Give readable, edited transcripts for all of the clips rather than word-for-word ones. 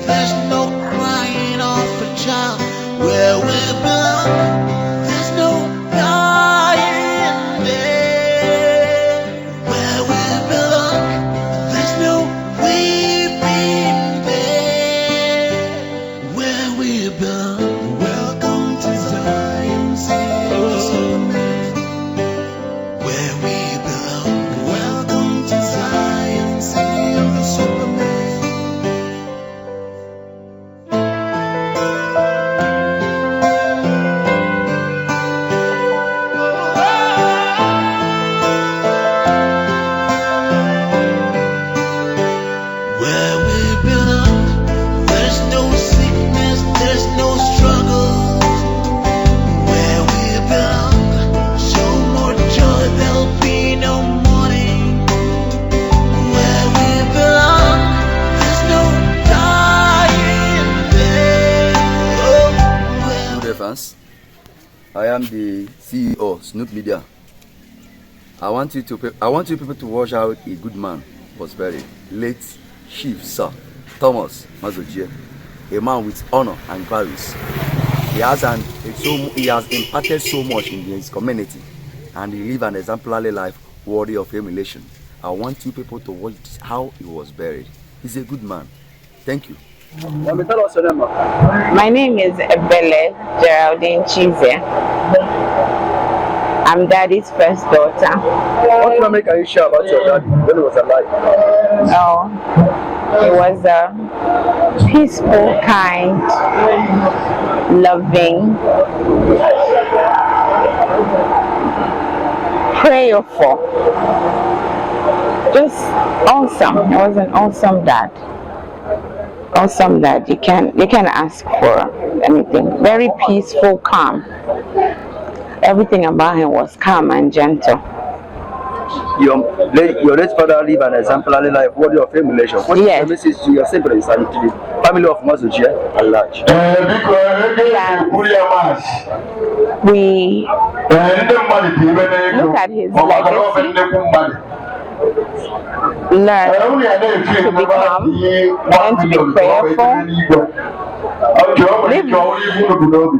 There's no crying off a child where we belong. There's no dying there where we belong. There's no weeping there where we belong. Welcome to Zion, city of the Superman. Where we belong. Welcome to Zion, city of the Superman. Where we belong, there's no sickness, there's no struggle. Where we belong, so more joy, there'll be no mourning. Where we belong, there's no dying there. Oh, Good day, fans. I am the CEO, Snoop Media. I want you people to watch how a good man was buried. Late Chief Sir Thomas Nwazojie, a man with honor and values. He has imparted so much in his community, and he lived an exemplary life worthy of emulation. I want you people to watch how he was buried. He's a good man. Thank you. Tell us your name. My name is Ebele Geraldine Chise. I'm Daddy's first daughter. What memory can you share about your daddy when he was alive? Oh, he was a peaceful, kind, loving, prayerful, just awesome. He was an awesome dad. Awesome dad. You can ask for anything. Very peaceful, calm. Everything about him was calm and gentle. Your late father lived an exemplary life worthy of emulation. What is the message to your siblings and to the family of Nwazojie at large? We look at his legacy, learn to be calm and to be prayerful, live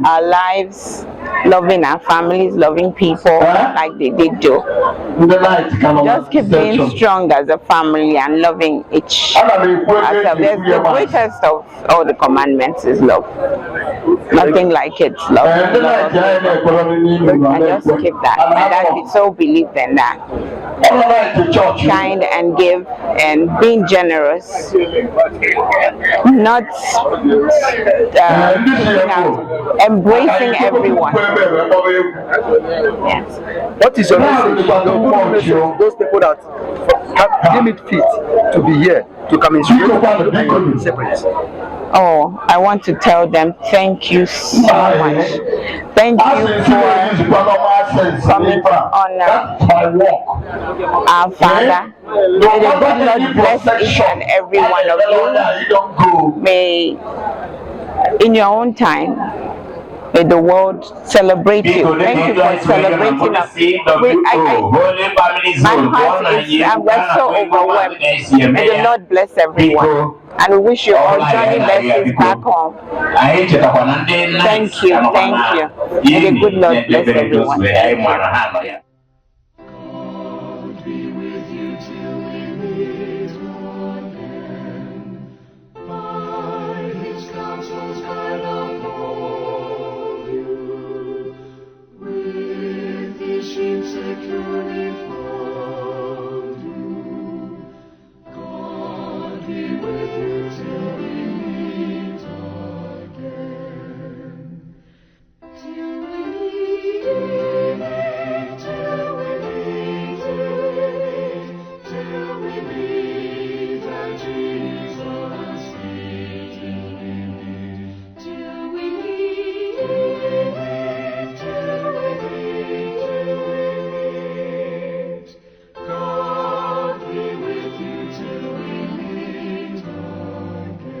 our lives loving our families, loving people like they did do. Just keep being strong as a family and loving each other. The greatest of all the commandments is love. Nothing like it. Love. And just keep that. And that we so believe in that. Kind and give and being generous. Not embracing everyone. Yes. What is your message? Your good message to those people that deem it fit to be here to come in separate? Oh, I want to tell them thank you so much. Thank you for coming to honor our Father. May the good Lord bless each and every one of you. May, in your own time, may the world celebrate you. Thank you for celebrating us. My heart is, we're so overwhelmed. May the Lord bless everyone. And we wish you all journey blessings back home. Thank you, thank you. May the good Lord bless everyone. Thank you. Securely fold you. God be with you till we meet again. Till we meet, till we meet, till we meet at Jesus' feet. Till we meet, till we meet, God be with you till we meet again.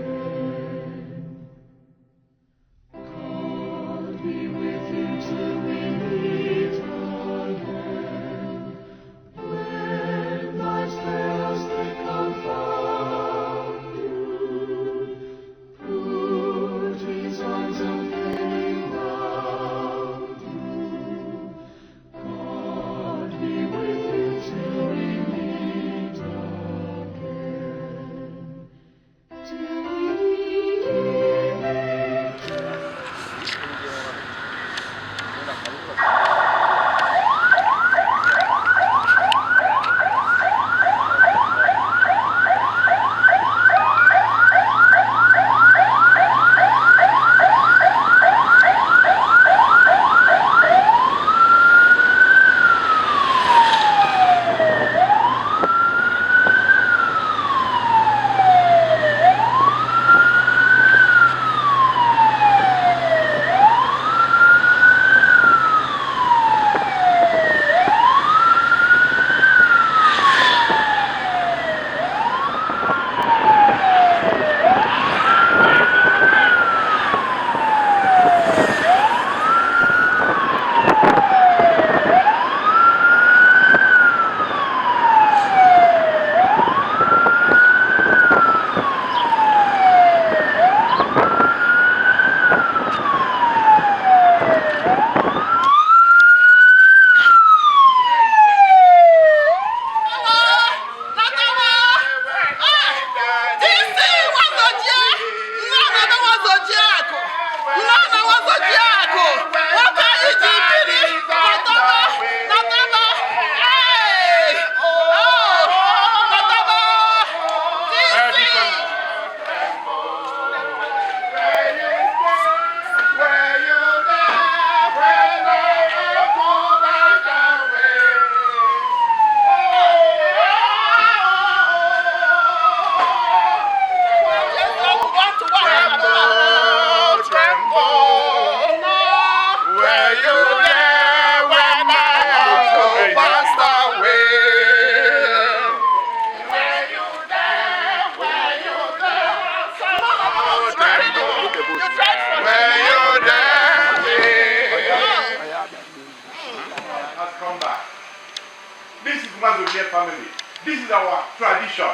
This is our tradition.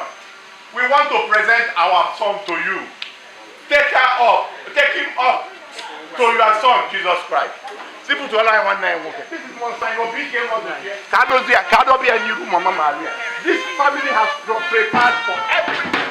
We want to present our son to you. Take him up to your son, Jesus Christ. Simple to allow one name. This is one sign of big game of the year. Cannot be a new Mama Maria. This family has prepared for everything.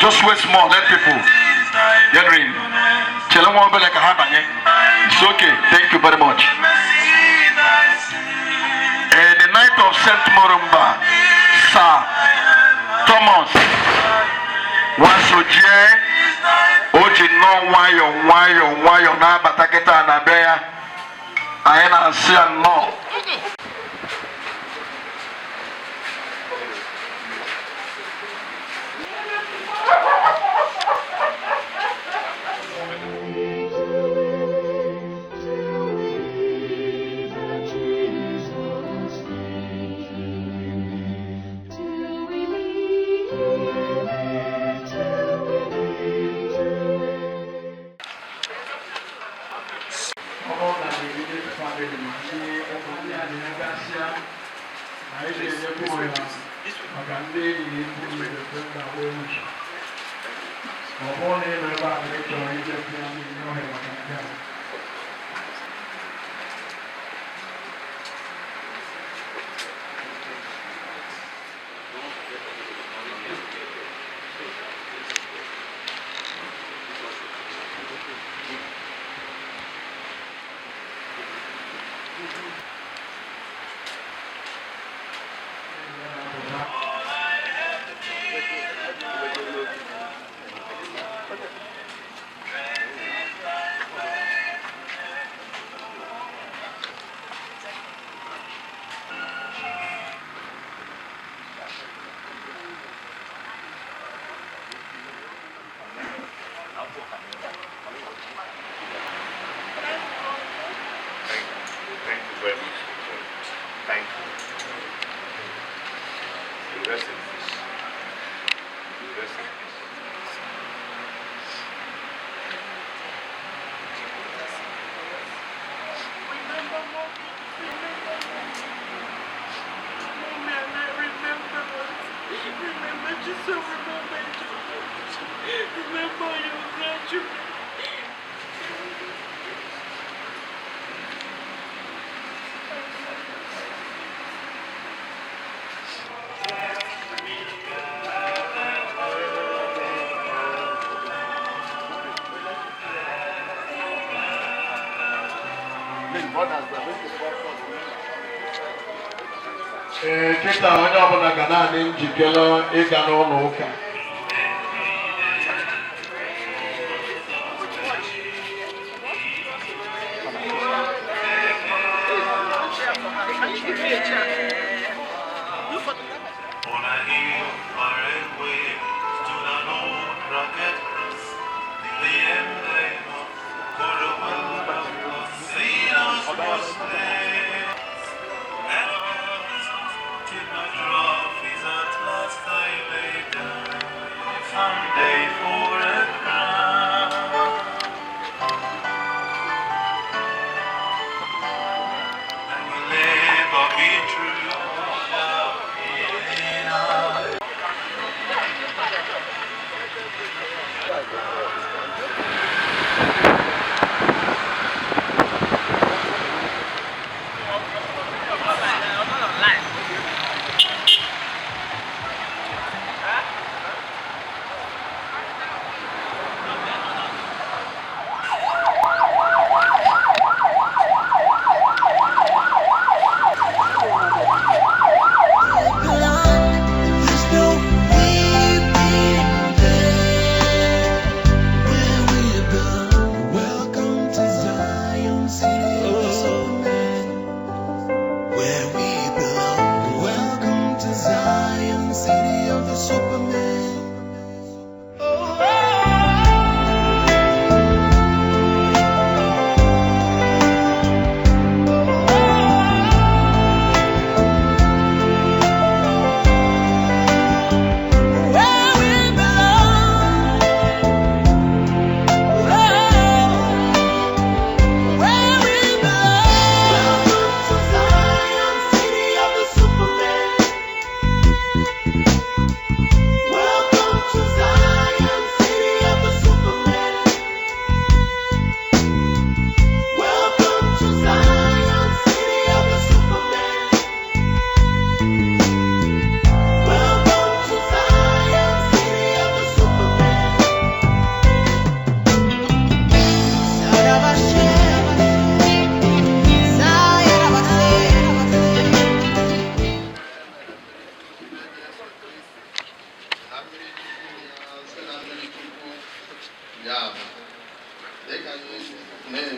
Just wait small, let people get in. Tell them one like a habanye. It's okay. Thank you very much. The night of Saint Morumba, Sir Thomas Nwazojie, Oji no wayo na bataketa na beya. I na see no. Thank you very much. Thank you. You rest in peace. You rest in peace. Remember your grandchildren. Kita onye ọbụla ga na-adị njikere ịga n'ụlọ ụka. On a hill far away stood an old rugged cross, the emblem of Cornwall, sailors was there, and all did not drop his at last I lay down.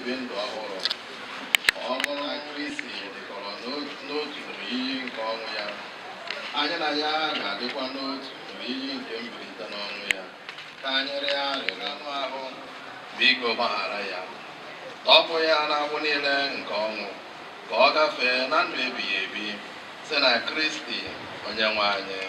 ebi ndụ ọhụrụ. Ọnwụ na Kristi dịkọrọ n'otu iyi nke ọnwụ ya. Anyị na ya ga-adịkwa n'otu iyi nke mbilite n'ọnwụ ya. Ka anyị rịọ arịrịọ anụ ahụ, biko gbaghara ya. Tọpụ ya n'agbụ niile nke ọnwụ, ka ọ gafee na ndụ ebighị ebi site na Kristi Onyenwe anyị.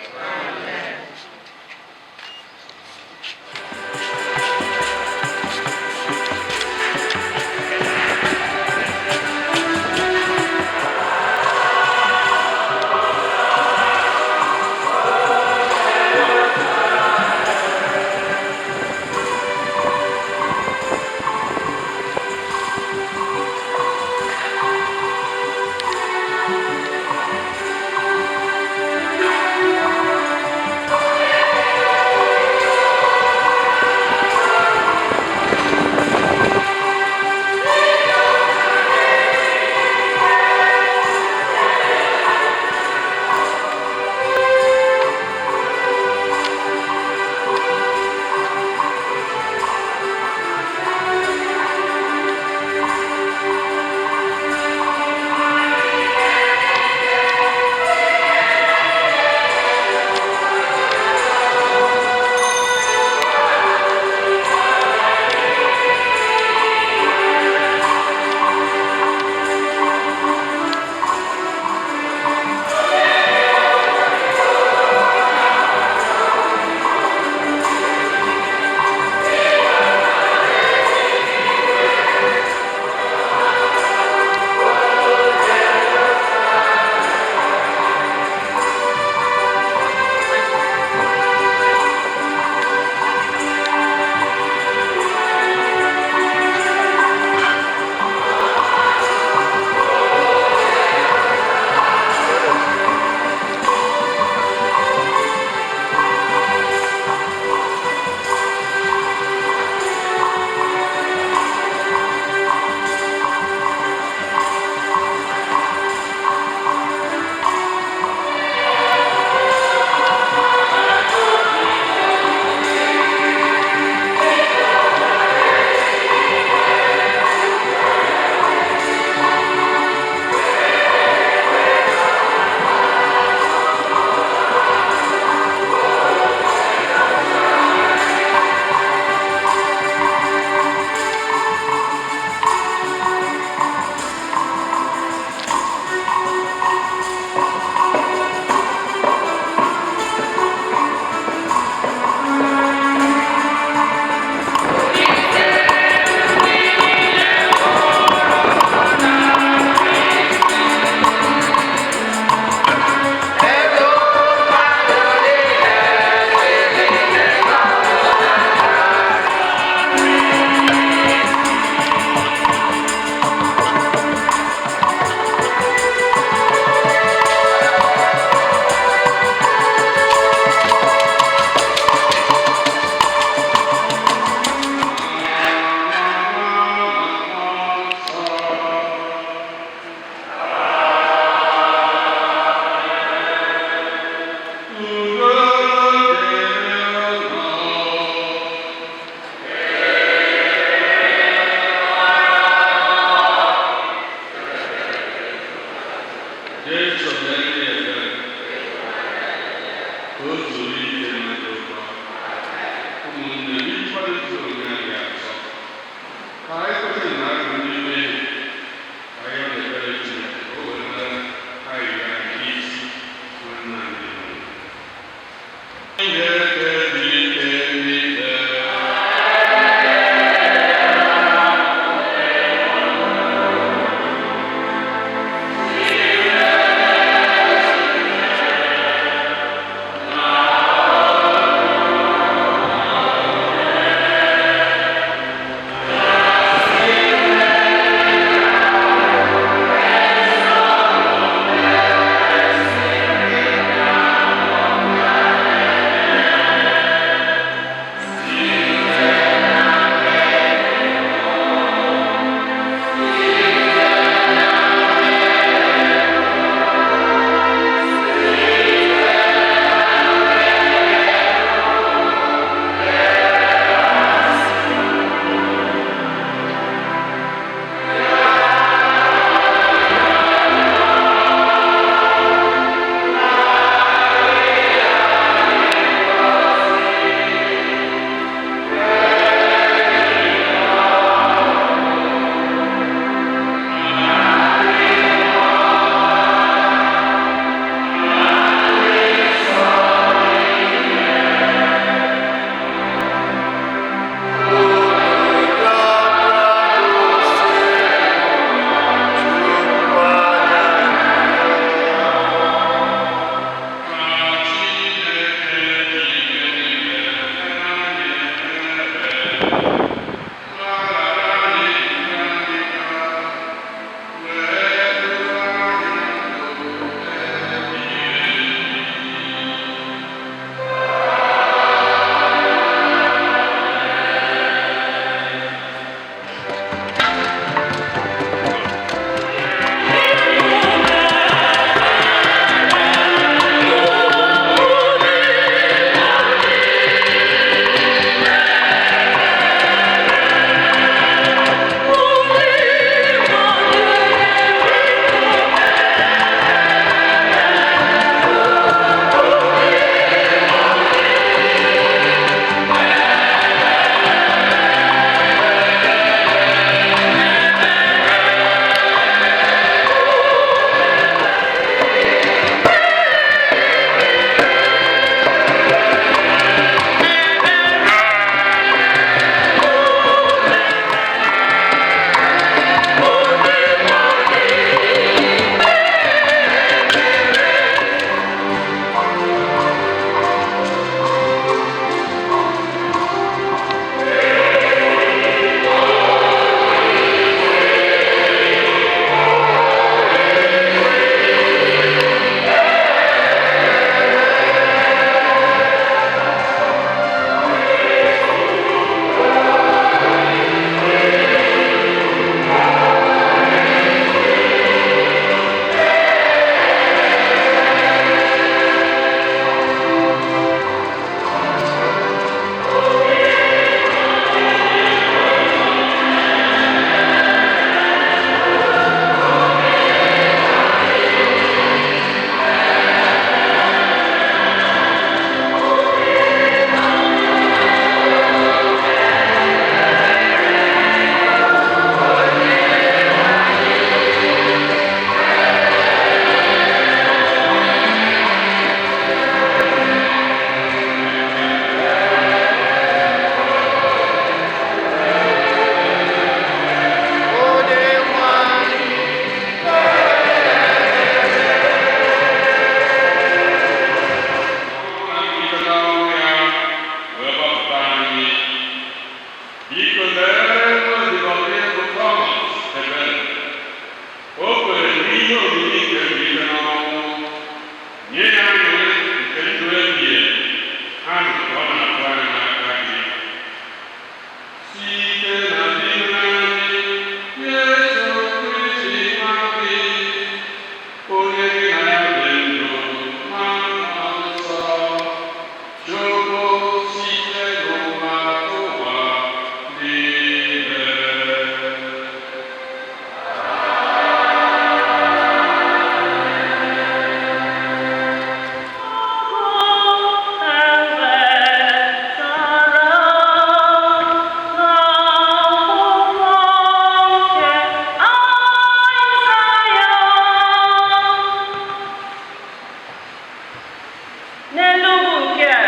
n'elu ugwu nke a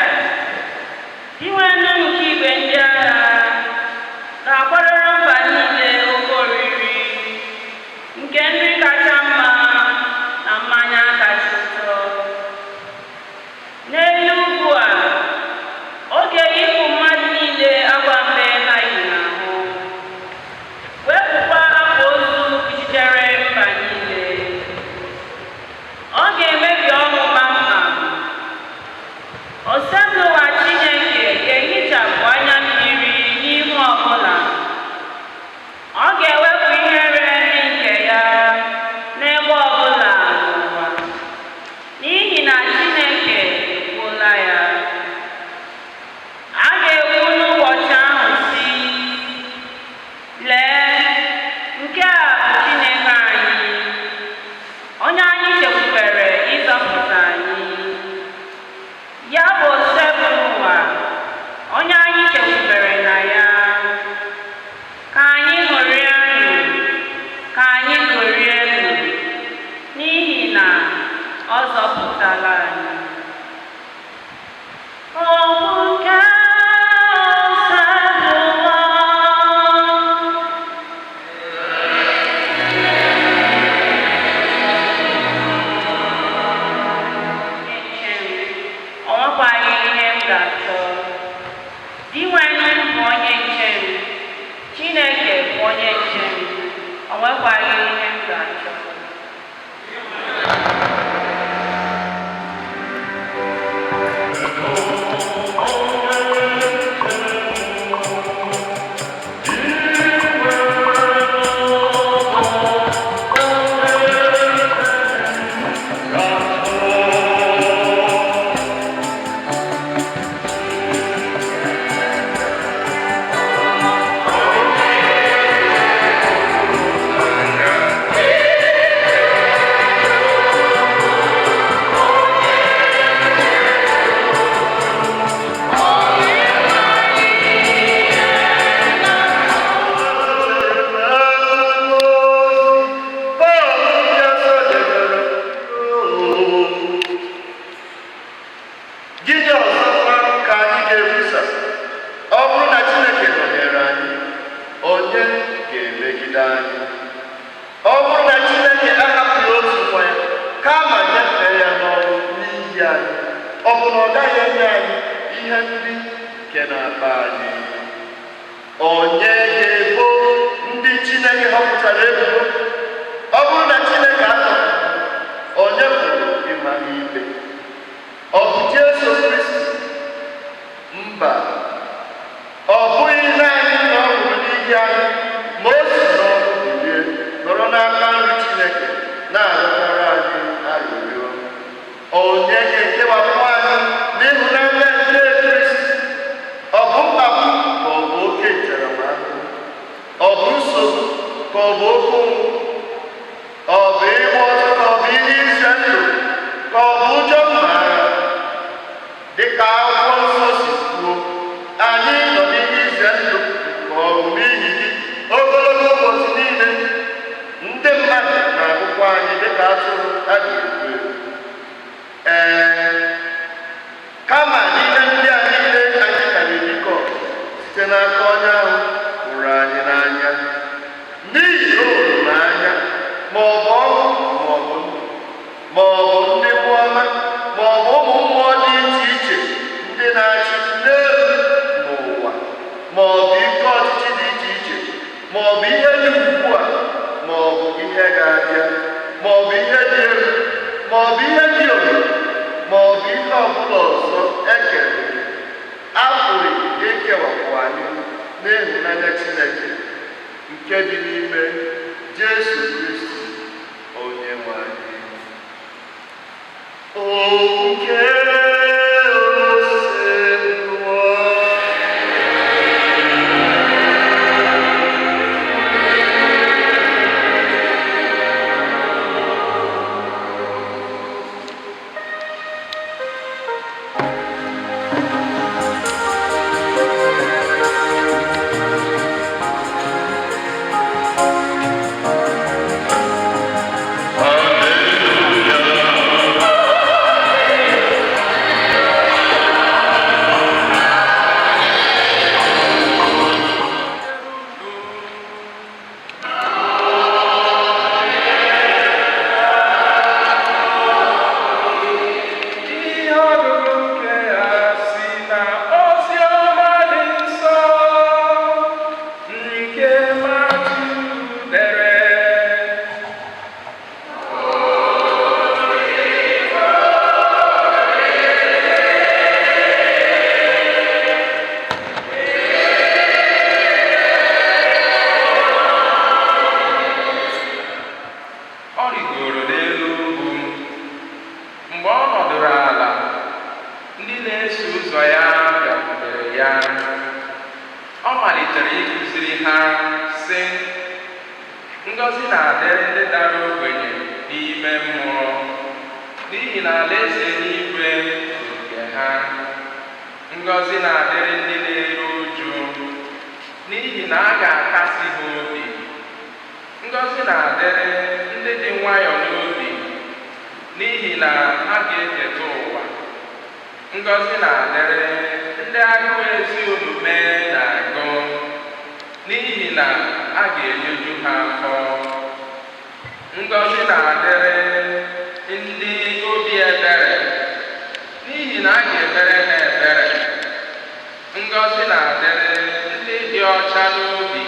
inwe ndụ nke igwe ndị agha ga-akwadoro mba niile oke oriri nke nri kacha mma na mmanya kacha ụtọ. N'elu ugwu a oge ịpụ mmadụ niile agwa mbe ha yi n'ahụ wepụkwa akwa ozu kpuchitere mba niile. Ọ ga-emebi ọnwụ kpamkpam. Osemụwa Chineke ga-ehichapụ anya mmiri n'ihu ọbụla. Ọ ga-ewepụ ihere ndị nke ya n'ebe ọbụla n'ụwa, n'ihi na Chineke ekwuola ya. A ga-ekwu n'ụbọchị ahụ sị, lee, nke a bụ Chineke anyị, onye anyị chekwubere ịzọpụta anyị. Ya bụ Osemụwa, onye anyị chekwubere na ya. Ka anyị ṅụrịanụ, ka anyị ṅụrịanụ, n'ihi na ọ zọpụtala anyị. Ọ bụ nke Osemụwa. Ọ nwekwaghị ihe m ga-achọ. Di nwanne m bụ onye nche m. Chineke bụ onye nche m. Ọ nwekwaghị ihe m ga-achọ. Gịnị ọzọkwa ka anyị ga-ebusa? Ọ bụrụ na Chineke nọnyere anyị, onye ga-emegide anyị? Ọ bụrụ na Chineke ahapụghị otu nwa ya kama nyefee ya n'ọnwụ n'ihi anyị, ọ bụ na ọ gaghị enye anyị ihe ndị nke na-akpa anyị? Onye ga-ebo ndị Chineke họpụtara ebubo? Ọ bụrụ na Chineke atọghị, onye pụrụ ịma ha ikpe? Ọ bụ Jesu Kristi? Mba, ọ bụghị naanị na ọ nwụrụ n'ihi anyị, ma o si n'ọnwụ bilie nọrọ n'aka nri Chineke na-arịọtara anyị arịrịọ. Onye ga-ekewapụ anyị n'ịhụnanya nke Kristi? Ọ bụ mkpagbu ka ọ bụ oke ntaramahụhụ? Ọ bụ nsogbu ka ọ bụ oke ụnwụ? Ọ bụ ịgba ọtọ ka ọ bụ ihe ize ndụ ka ọ bụ ụjọ mma agha? Dịka akwụkwọ nsọ si kwuo, anyị nọ n'ihe ize ndụ nke ọnwụ n'ihi gị ogologo ụbọchị niile. Ndị mmadụ na-agụkwa anyị dịka atụrụ a ga-egbu egbu. Kama n'ihe ndị a niile anyị ka na-erikọ site n'aka onye ahụ hụrụ anyị n'anya, n'ihi na o hụrụ n'anya, ma ọ bụ ọnwụ ma ọ bụ ndụ, ma ọ bụ ndị mmụọ ọma, ma ọ bụ ụmụ mmụọ dị iche iche ndị na-achị n'elu n'ụwa, ma ọ bụ ike ọchịchị dị iche iche, ma ọ bụ ihe dị ugbu a, ma ọ bụ ihe ga-abịa, ma ọ bụ ihe dị elu, ma ọ bụ ihe dị omimi, ma ọ bụ ihe ọbụla ọzọ ekere, apụghị ikewapụ anyị n'ịhụnanya Chineke nke dị n'ime Jesu Kristi onye nwe anyị. ụzọ ya bịakwutere ya. Ọ malitere ịkụziri ha sị, ngọzi na-adịrị ndị dara ogbenye n'ime mmụọ, n'ihi na alaeze eluigwe bụ nke ha. Ngọzi na-adịrị ndị na-eru uju, n'ihi na a ga-akasị ha obi. Ngọzi na-adịrị ndị dị nwayọọ n'obi, n'ihi na ha ga-eketa ụwa. Ngọzi na-adịrị ndị agụụ ezi omume na-agụ, n'ihi na a ga-ejuju ha afọ. Ngọzi na-adịrị ndị obi ebere, n'ihi na a ga-emere ha ebere. Ngọzi na-adịrị ndị dị ọcha n'obi,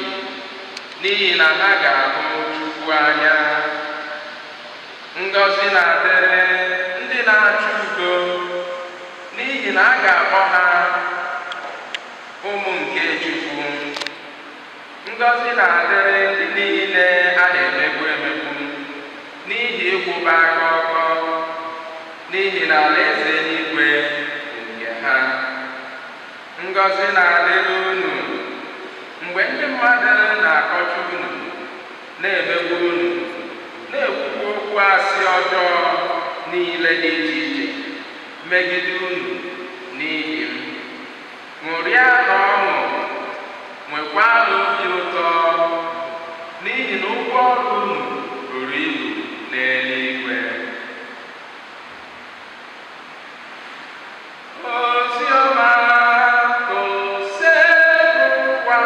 n'ihi na ha ga-ahụ Chukwu anya. Ngọzi na-adịrị ndị na-achọ udo, n'ihi na a ga-akpọ ha ụmụ nke Chukwu. Ngọzi na-adịrị ndị niile a na-emegbu emegbu n'ihi ịkwụba aka ọtọ, n'ihi na alaeze eluigwe bụ nke ha. Ngọzi na-adịrị unu mgbe ndị mmadụ na-akọcha unu, na-emegbu unu, na-ekwukwa okwu asị ọjọọ niile dị iche iche megide unu n'ihi m. Ṅụrịanụ ọṅụ, nwekwanụ obi ụtọ, n'ihi na ụgwọ ọrụ unu buru ibu n'eluigwe. Ozi ọma osekwa.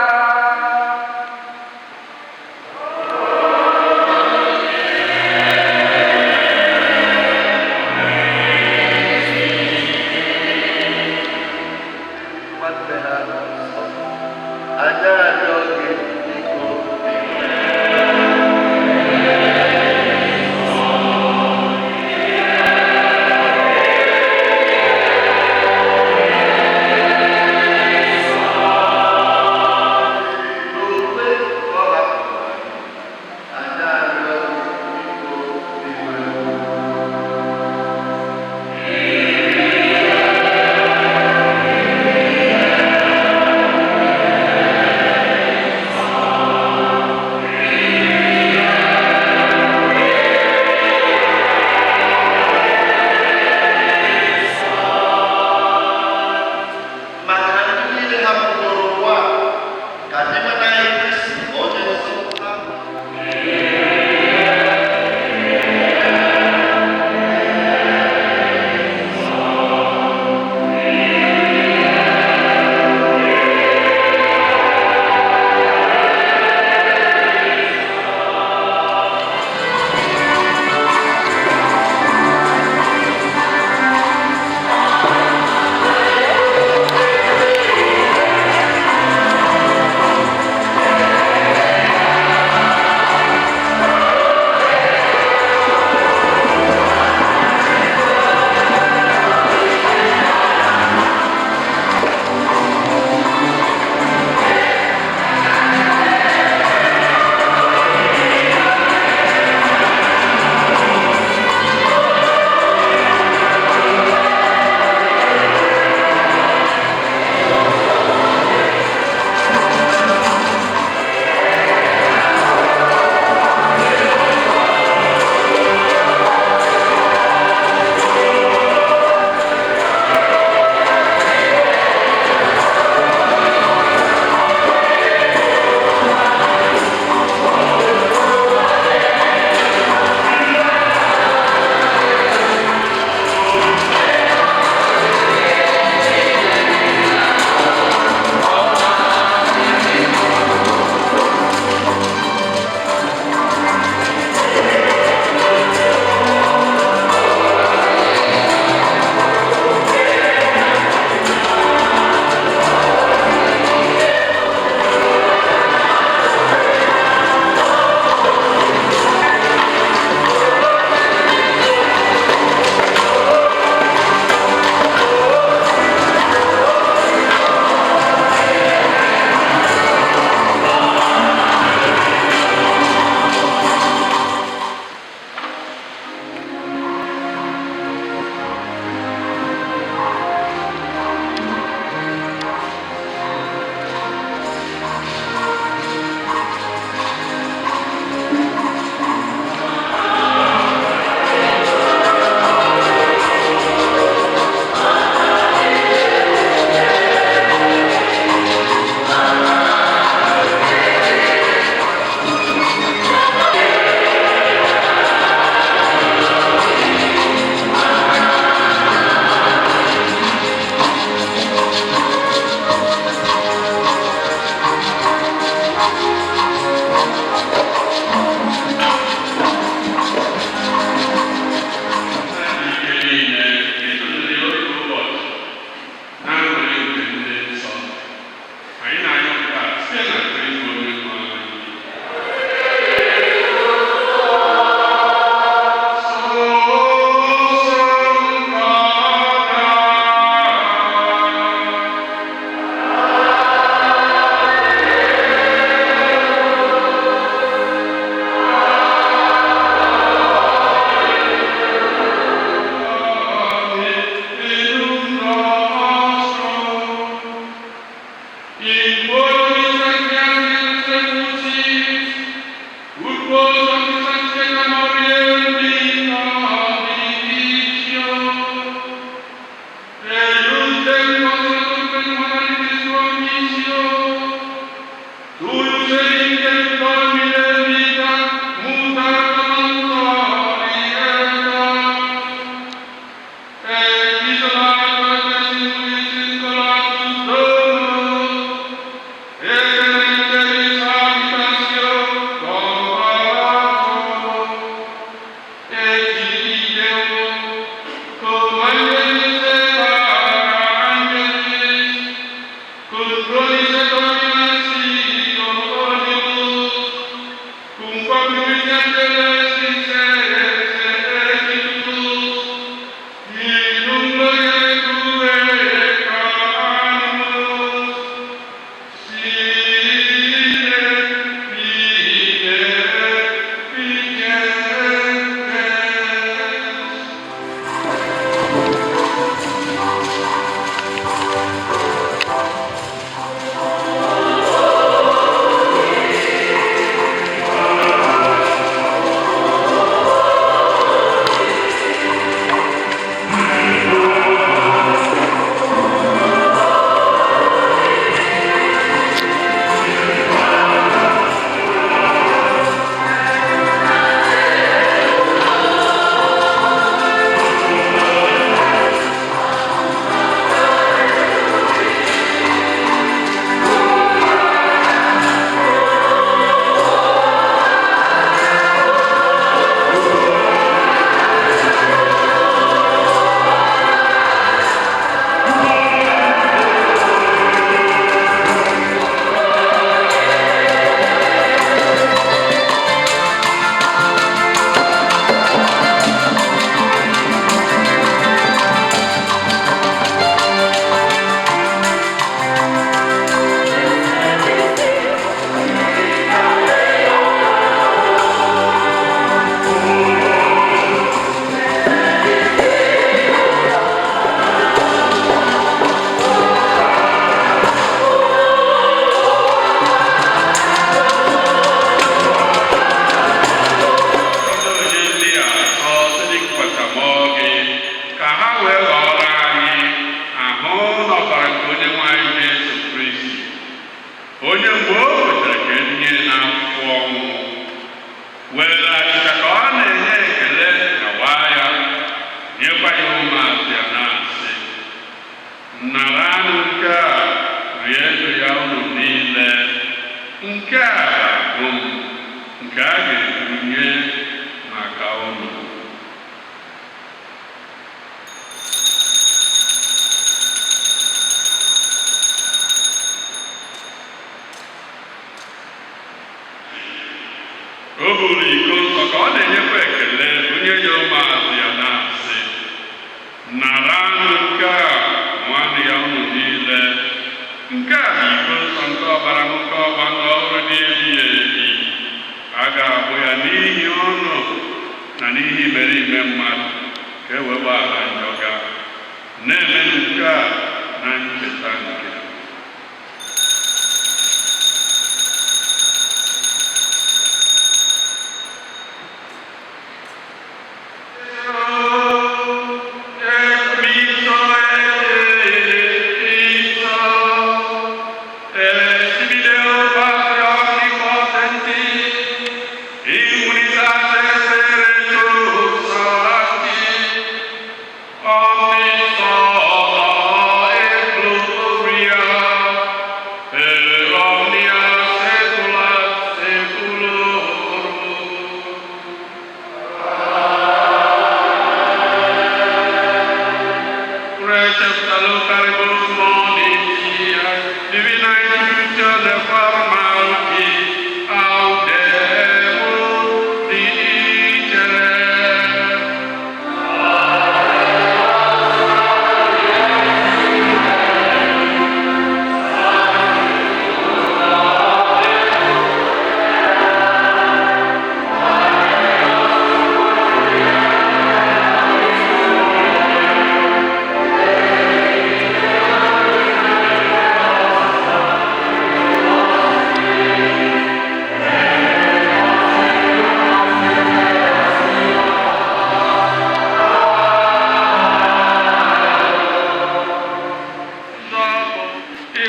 Immunitate,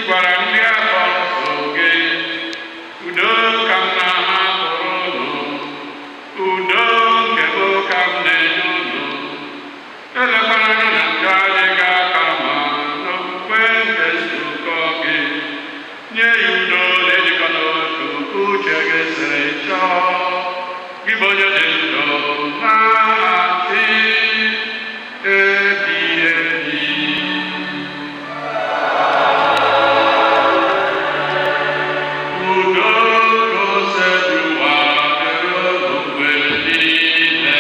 zikwara ndị apọstụl gị udo ka m na-ahapụrụ unu udo nke bụ ka m na-enye unu elekwana anya na nke adịghị aka ma n'okwukwe nke nzukọ gị nye ya udo na-ejikọ n'otu uche gị siri chọọ gị bụ onye dị ndụ na-achị ebighị ebi. Udo gosiri ụwa dịrị unu mgbe niile.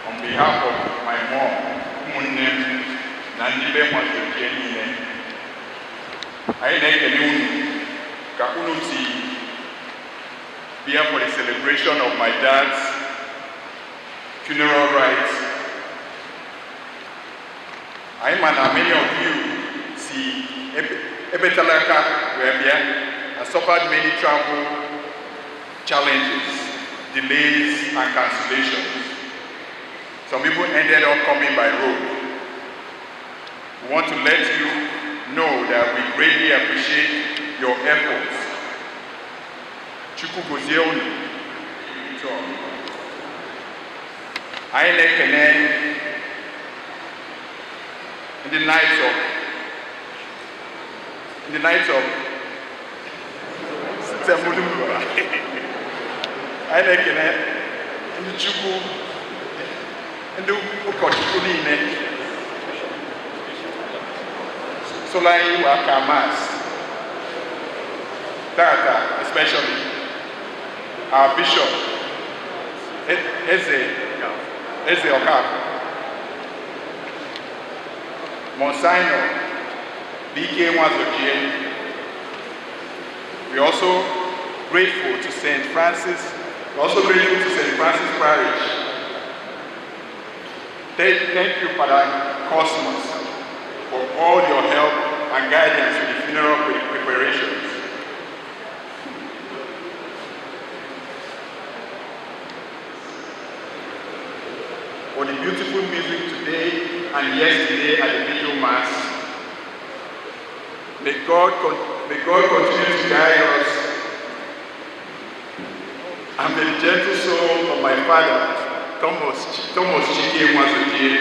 On behalf of my mom, ụmụnne m na ndị be Nwazojie niile, anyị na-ekele unu ka unu si bịa for the celebration of my dad's funeral rites. I ma na many of you see Ebetalaka were here and suffered many travel challenges, delays, and cancellations. Some people ended up coming by road. We want to let you know that we greatly appreciate your efforts. Chukwu gozie unu. So, anyị na-ekene in the nights of Semulumba. Anyị na-ekene ndị Chukwu, ndị ụkọchukwu niile sola anyị aka mass tata, especially our bishop Eze Okafor, Monsignor Chike Nwazojie. We're also grateful to St. Francis. We're also grateful to St. Francis Parish. Thank you, Father Cosmos, for all your help and guidance with the funeral preparations. For the beautiful music today and yesterday at the video mass. May God continue to guide us, and may the gentle soul of my father, Thomas Chike Nwazojie,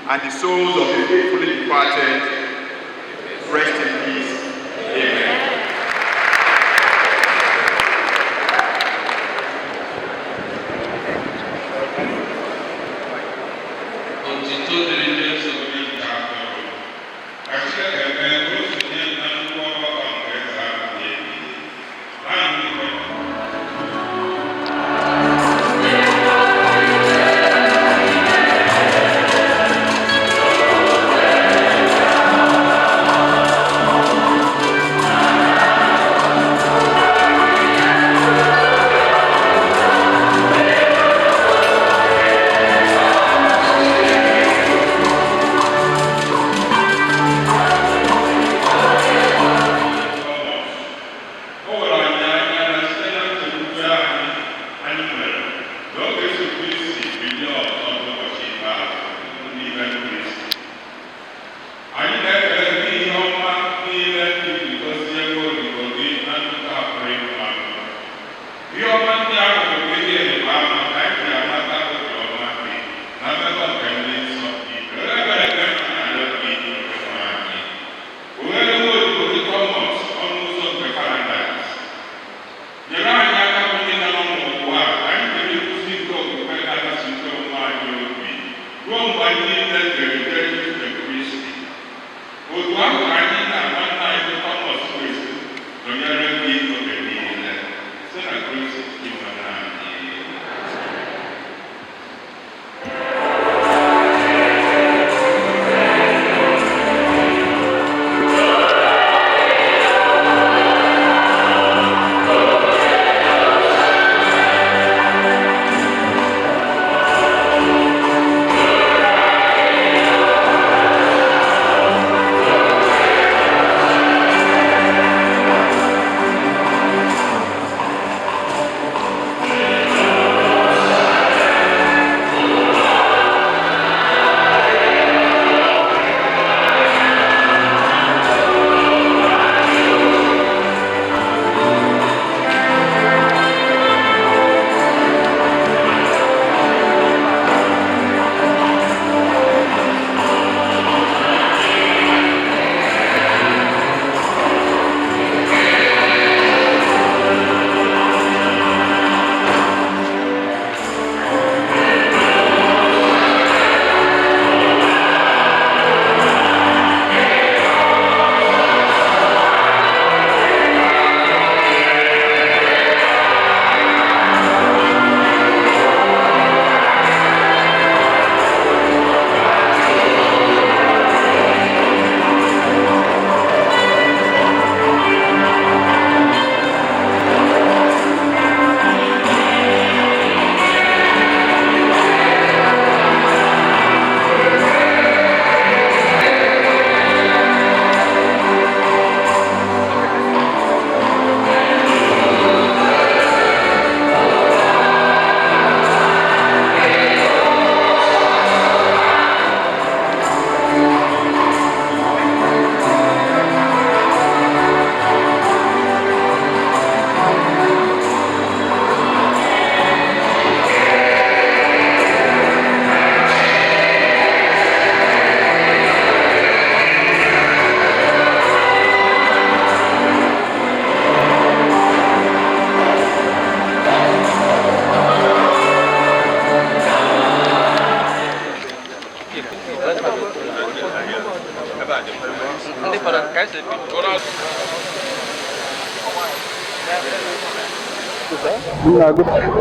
and the souls of the faithfully departed rest in peace. Amen.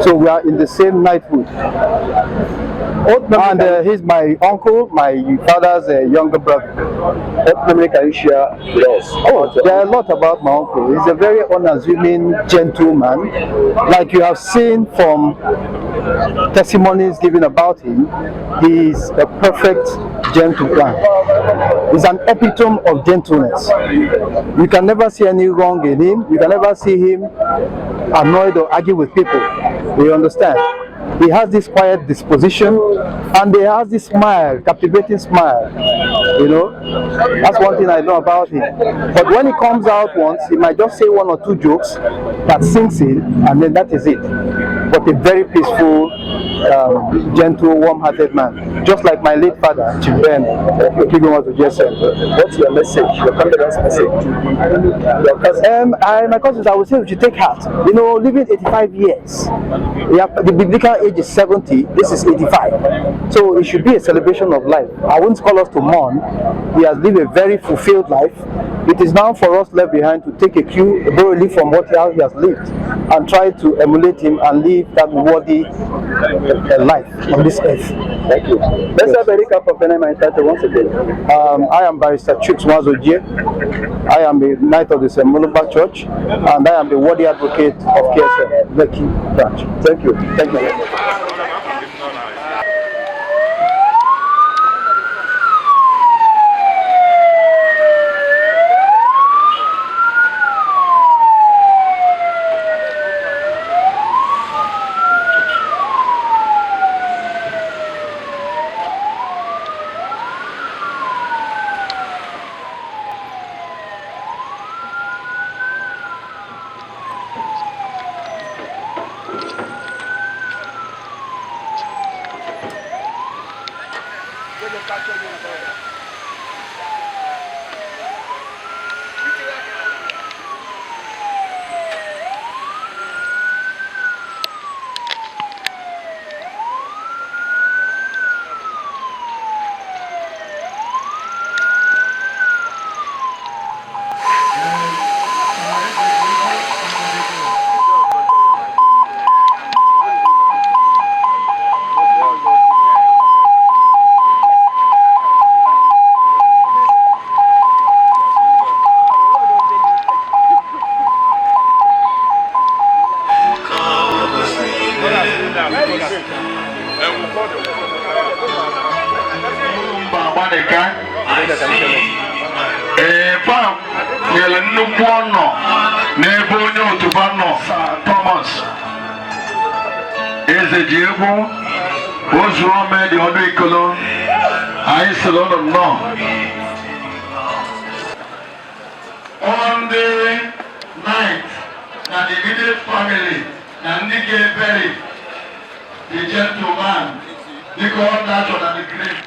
So we are in the same knighthood. And he's my uncle, my father's younger brother. What memory can you share with us? Oh, there are a lot about my uncle. He's a very unassuming gentleman. Like you have seen from testimonies given about him, he's a perfect gentleman. He's an epitome of gentleness. You can never see any wrong in him. You can never see him annoyed or argue with people. You understand? He has this quiet disposition and he has this smile, captivating smile. You know, that's one thing I know about him. But when he comes out once, he might just say one or two jokes that sinks in, and then that is it. But a very peaceful, gentle, warm-hearted man, just like my late father, Chike Nwazojie said. What's your message, your confidence message to your cousin? My cousins, I would say we should take heart. You know, living 85 years, the biblical age is 70, this is 85. So it should be a celebration of life. I wouldn't call us to mourn. He has lived a very fulfilled life. It is now for us left behind to take a cue, borrow a leaf from what he has lived, and try to emulate him and live that worthy life on this earth. Thank you. Let's have a recap of the name and title once again. I am Barrister Chike Nwazojie. I am the Knight of the St. Muluba Church, and I am the worthy advocate of KSM, Lekki branch. Thank you. Thank you very much. On the night that the immediate family Nandike buried the gentleman, the God natural and the grave.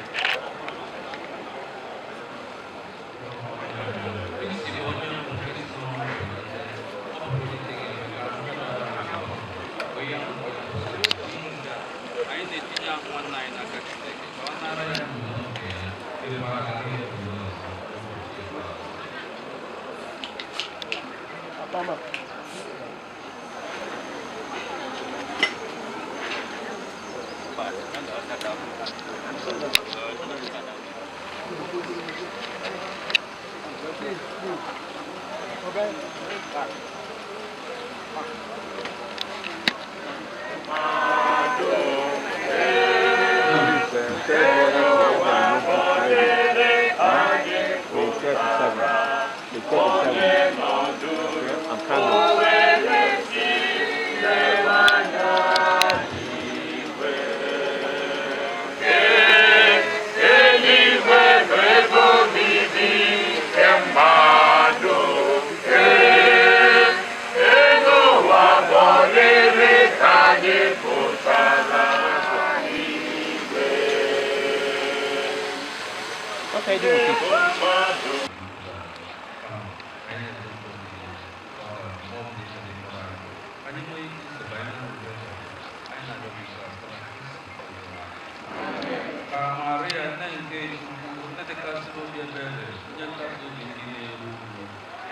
Maria,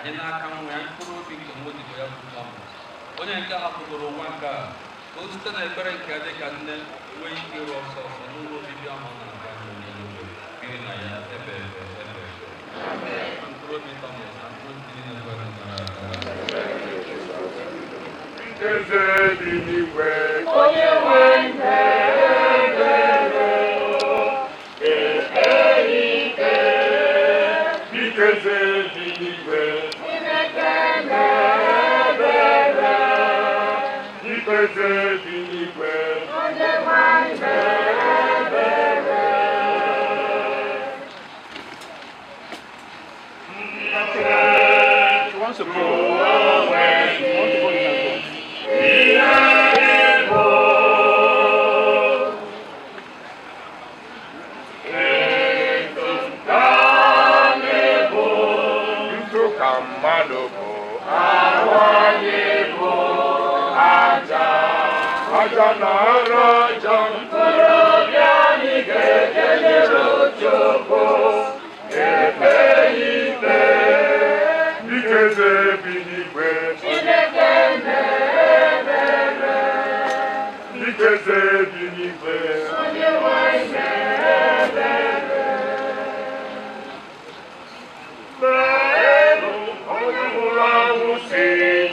anyị n'aka nwa ya mkpụrụ obi nke mmodibo ya pụta ọmụ onye nke hapụgoro ụwa nke a ka o site n'ekpere nke ya dịka nne nwee ike ịrụ ọsọ ọsọ n'ụlọ obibi ahụ na-aga n'eluigwe biri na ya ebe mkpụrụ obi Thomas na mkpụrụ obi niile kwere Eze bi n'igwe onye nwe ihe Eze bi n'igwe Eze bi n'igwe She wants to Aja na raja okorobịa anyị ga-ekelere Chukwu ekpe ikpe dịka eze bi n'igwe Chineke na-ebere dịka eze bi n'igwe onye nwe ihe na-ebere n'elu onye nwụrụ anwụ si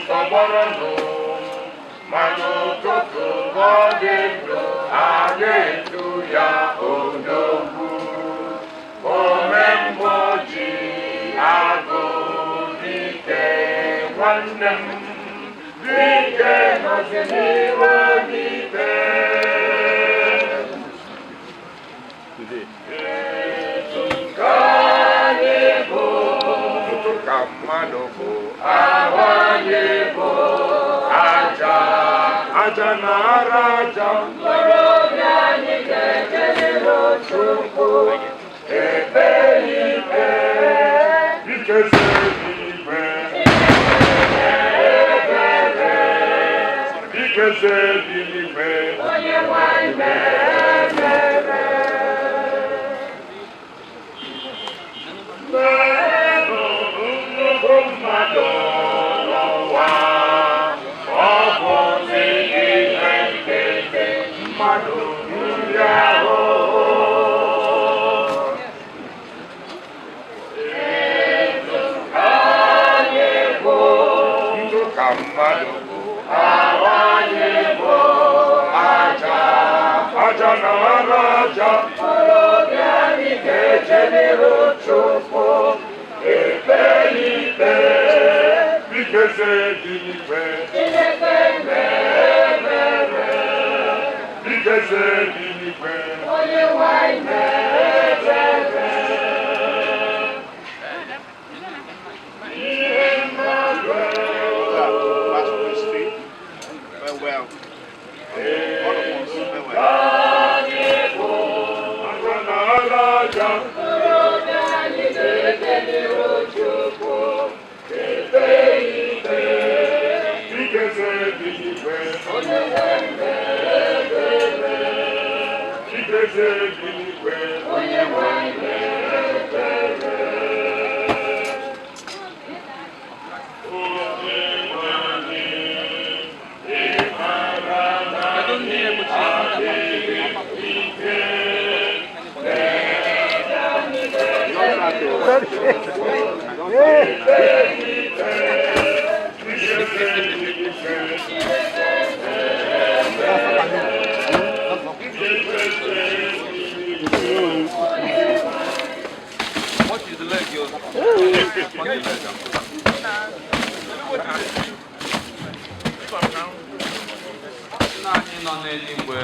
tọgbọrọ ndụ ma n'ụtụtụ ọ dị ndụ a ga-edu ya odogwu omemgbe ji agụ dike nwanne m dike nọzi n'ihu n'ikpe ka anyị bụ ụtụtụ ka mmadụ bụ ahụ anyị bụ aja na ara aja okorobịa anyị ga-ekelere Chukwu ekpe ikpe dịka eze n'igwe dịka eze n'igwe onye nwe ihe na-ebere n'elu nnukwu mmadụ n'ụwa ọ bụzi ihe nkete mmadụ ndị ahụhụ ndụ ka mmadụ bụ ahụ anyị bụ aja na ara aja okorobịa anyị eje n'ihu Chukwu ekpe ikpe dịka eze dị n'igwe Chineke na-ebere dịka eze dị n'igwe onye nwe ihe na-ebere ihe mmadụ Farewell. anyị bụ aja na ara aja okorobịa anyị ga-ekelere Chukwu ekpe ikpe dịka eze dị n'igwe onye nwe ihe na-ebere dịka eze dị n'igwe onye nwe ihe na-ebere What is the leg, yo? Anyị nọ n'eluigwe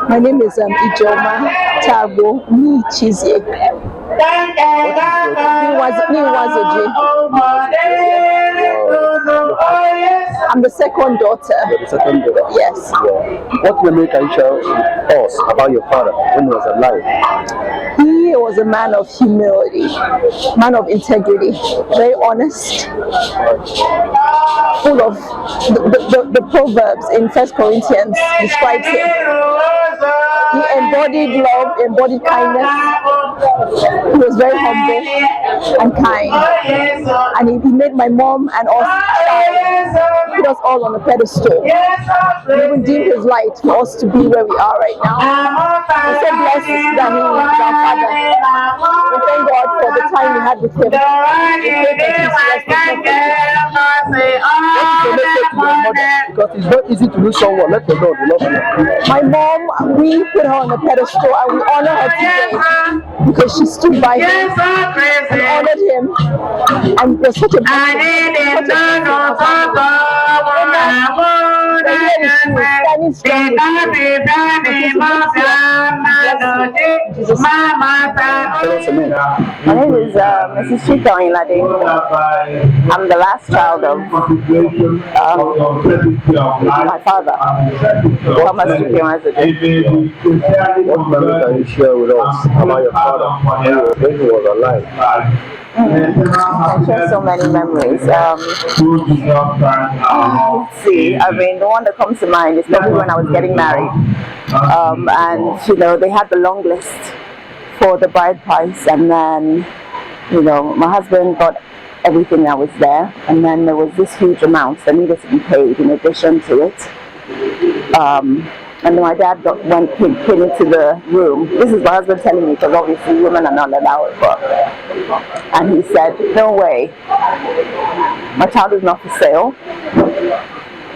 My name is Ichie Akujieziokwu. Nwazojie. I'm the second daughter. You're the second daughter? Yes. What memory can you share with us about your father when he was alive? He was a man of humility, man of integrity, very honest, full of the proverbs in 1 Corinthians describes him. He embodied love, embodied kindness. He was very humble and kind. And he made my mom and us put us all on a pedestal. He even dimmed his light for us to be where we are right now. We're so blessed that he was our father. We thank God for the time we had with him. We pray that he's Because it's not easy to lose someone. Let alone we love you. My mom, we put her on a pedestal and we honor her today because she stood by him and honored him and was such a blessing. Standing strong with Jesus. My name is Mrs. Chike Nwazojie. I'm the last child of my father, Thomas Chike Nwazojie. What memory can you share with us about your father when he was alive? I share so many memories. Let's see. I mean, the one that comes to mind is probably when I was getting married. And, you know, they had the long list for the bride price. And then, you know, my husband got everything that was there. And then there was this huge amount that needed to be paid in addition to it. And then my dad came into the room. This is my husband telling me, because obviously women are not allowed. And he said, no way, my child is not for sale.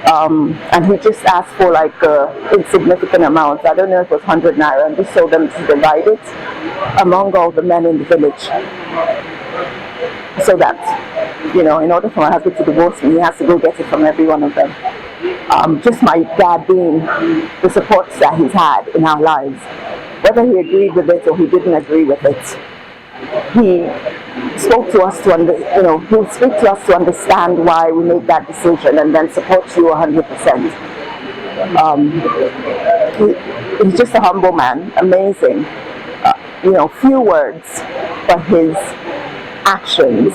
And he just asked for like insignificant amounts. I don't know if it was 100 naira, and just told them to divide it among all the men in the village. So that, you know, in order for my husband to divorce me, he has to go get it from every one of them. Just my dad being the support that he's had in our lives, whether he agreed with it or he didn't agree with it, he spoke to us to he would speak to us to understand why we made that decision and then support you 100%. He's just a humble man, amazing. You know, few words, but his actions.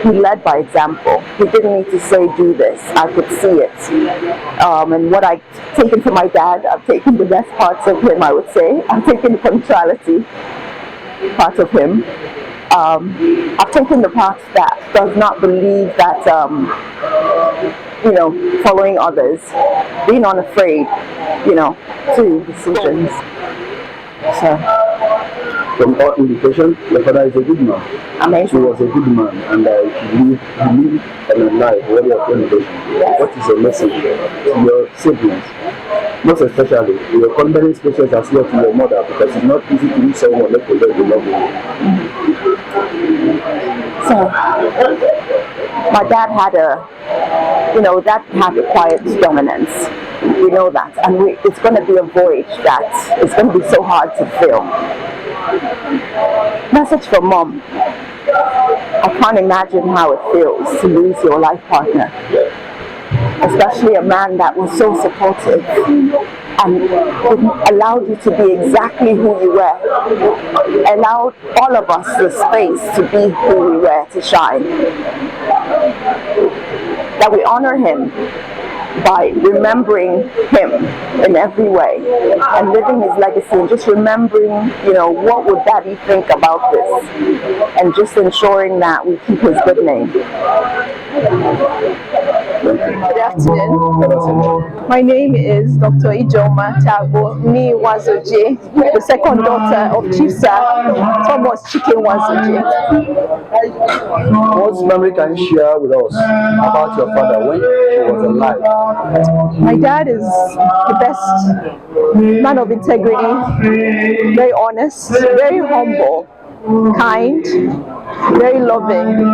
He led by example. He didn't need to say, do this. I could see it. And what I've taken from my dad, I've taken the best parts of him, I would say. I've taken the punctuality part of him. I've taken the part that does not believe that, you know, following others, being unafraid, you know, to decisions. So. From all indication, your father is a good man. Amazing. He was a good man, and he lived and alive worthy of innovation. Yes. What is your message to your siblings? Most especially, your condolence speeches as well to your mother, because it's not easy to lose someone left alone who love you. So, my dad had had a quiet dominance. We know that, and it's going to be a void that it's going to be so hard to fill. Message for mom. I can't imagine how it feels to lose your life partner, especially a man that was so supportive and allowed you to be exactly who you were, allowed all of us the space to be who we were, to shine. That we honor him by remembering him in every way and living his legacy, and just remembering, you know, what would daddy think about this, and just ensuring that we keep his good name. Good afternoon. My name is Dr. Ichie Nwazojie, the second daughter of Chief Sir Thomas Chike Nwazojie. What memory can you share with us about your father when he was alive? My dad is the best man of integrity, very honest, very humble, kind, very loving,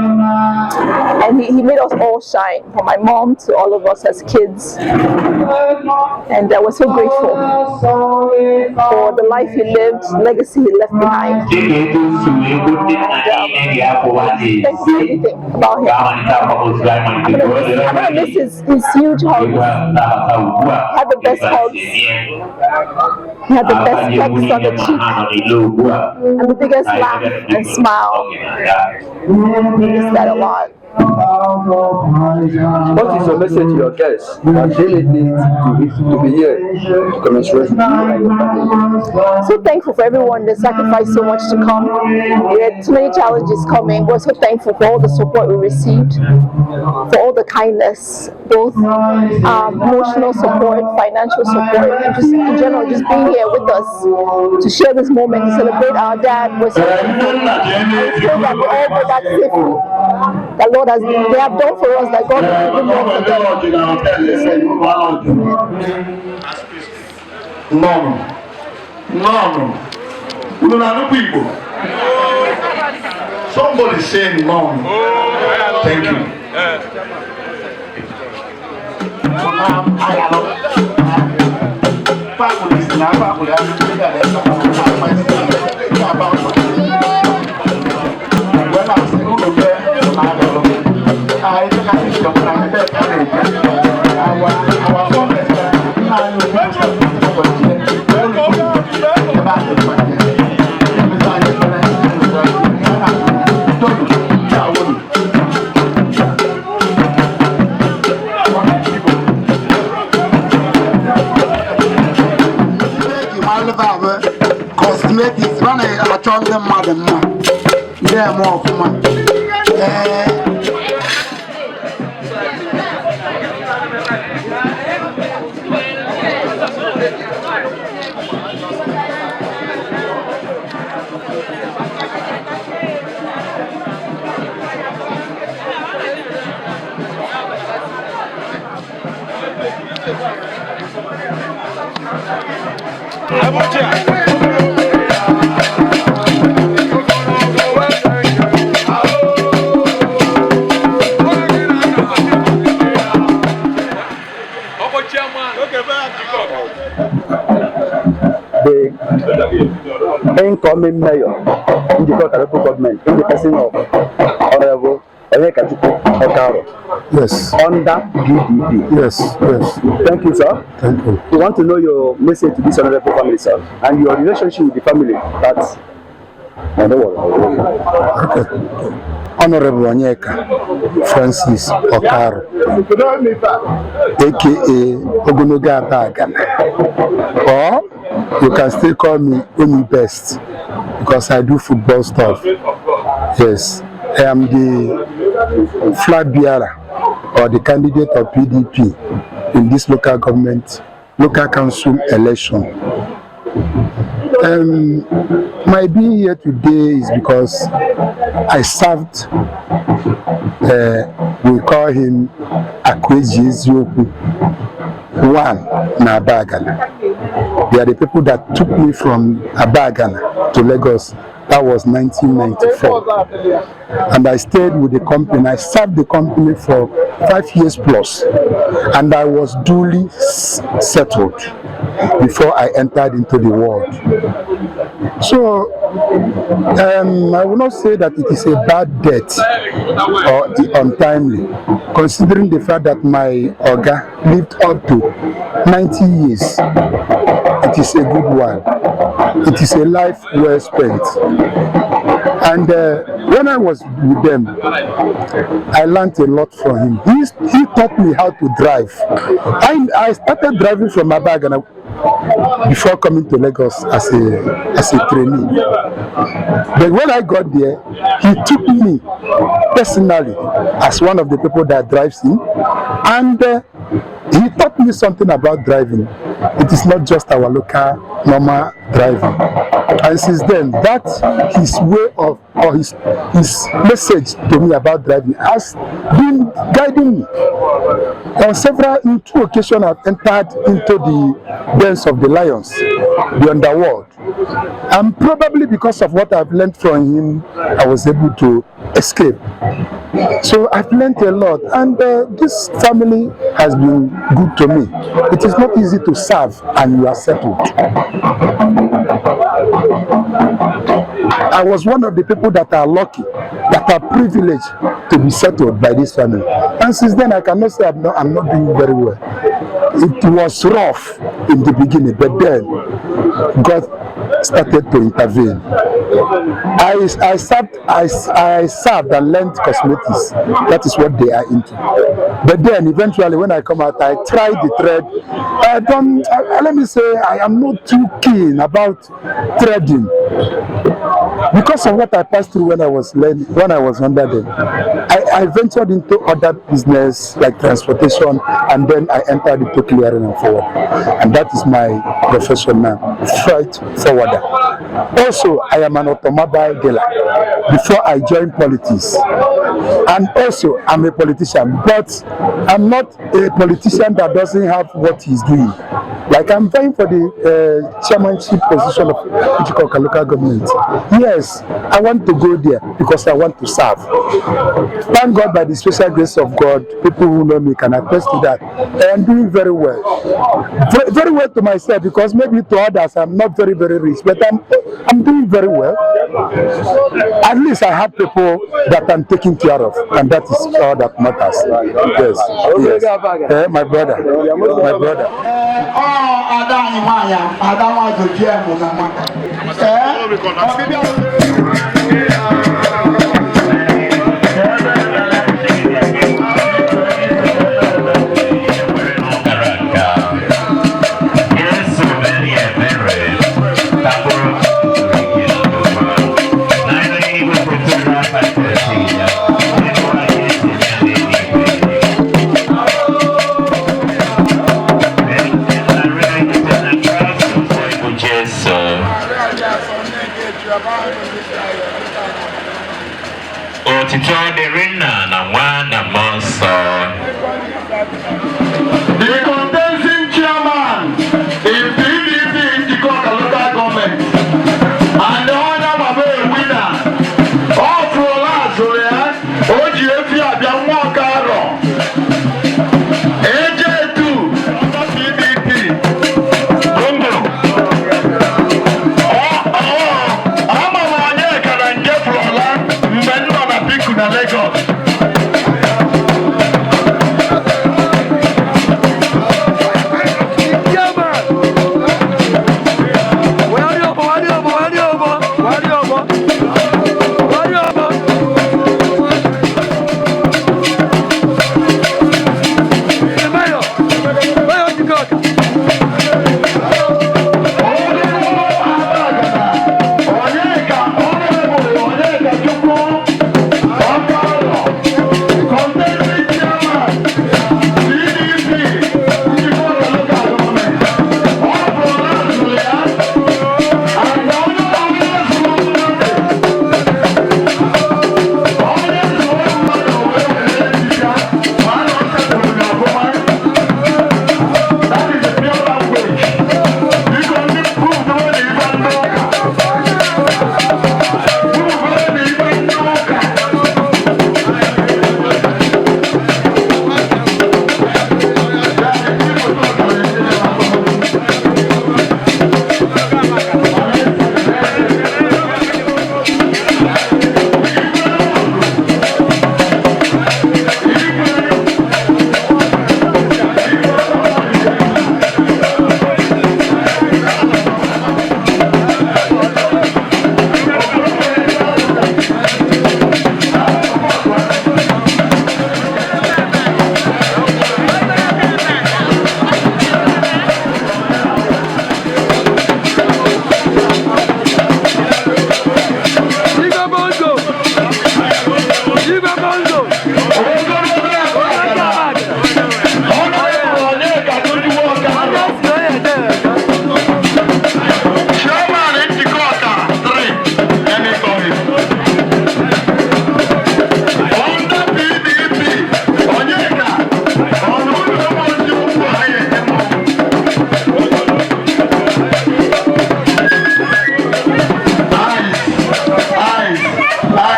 and he made us all shine, from my mom to all of us as kids. And we're so grateful for the life he lived, legacy he left behind. Thank you for everything about him. I'm gonna miss his huge hugs. He had the best hugs. He had the best pecks on the cheek and the biggest laugh and smile. We miss that a lot. What is your message to your guests that they need to be here to commensurate with you and your family? So thankful for everyone that sacrificed so much to come. We had too many challenges coming. We're so thankful for all the support we received, for all the kindness, both emotional support, financial support, and just in general, just being here with us to share this moment, to celebrate our dad. We're so thankful. I feel that we all go back safely. That Lord has, they have done for us, that God will do more for them. No. Somebody say no. Thank you. Cosmetics, when I told them, madam, they're more for money. The incoming mayor in the local government, in the person of Honorable Chike Nwazojie. Yes. Under PDP. Yes. Thank you, sir. Thank you. We want to know your message to this honorable family, sir, and your relationship with the family. That's Honorable Onyeka Francis Okaro, aka Ogunoga Abagana, or you can still call me Uni Best because I do football stuff. Yes, I am the flag bearer or the candidate of PDP in this local government, local council election. My being here today is because I served, we call him Akujieziokwu, one in Abagana. They are the people that took me from Abagana to Lagos. That was 1994. And I stayed with the company. I served the company for 5 years plus. And I was duly settled before I entered into the world. So, I will not say that it is a bad death or untimely, considering the fact that my Oga lived up to 90 years. It is a good one. It is a life well spent. And when I was with them, I learned a lot from him. He taught me how to drive. I started driving from Abagana before coming to Lagos as a trainee. But when I got there, he took me personally as one of the people that drives him, and He taught me something about driving. It is not just our local normal driving. And since then, that his way of, or his message to me about driving has been guiding me. On in 2 occasions, I've entered into the dens of the lions, the underworld. And probably because of what I've learned from him, I was able to escape. So I've learned a lot, and this family has been good to me. It is not easy to serve and you are settled. I was one of the people that are lucky, that are privileged to be settled by this family. And since then, I cannot say I'm not doing very well. It was rough in the beginning, but then God started to intervene. I served and learned cosmetics. That is what they are into. But then eventually when I come out, I tried the trade. Let me say, I am not too keen about trading. Because of what I passed through when I was learning, when I was under them. I ventured into other business like transportation, and then I entered into clearing and forward. And that is my profession now, freight forwarder. Also, I am an automobile dealer before I joined politics. And also, I'm a politician, but I'm not a politician that doesn't have what he's doing. Like I'm vying for the chairmanship position of Ichie local government. Yes, I want to go there because I want to serve. Thank God, by the special grace of God, people who know me can attest to that. I am doing very well. Very well to myself, because maybe to others I'm not very, very rich, but I'm doing very well. At least I have people that I'm taking care of, and that is all that matters. Yes. My brother. My brother. The contesting chairman in PDP in the local government, and the other of a winner, all for last, OGF, Abiyamwakaro, AJ2, PDP, I'm a man, can get for a lot, men on a big Lagos.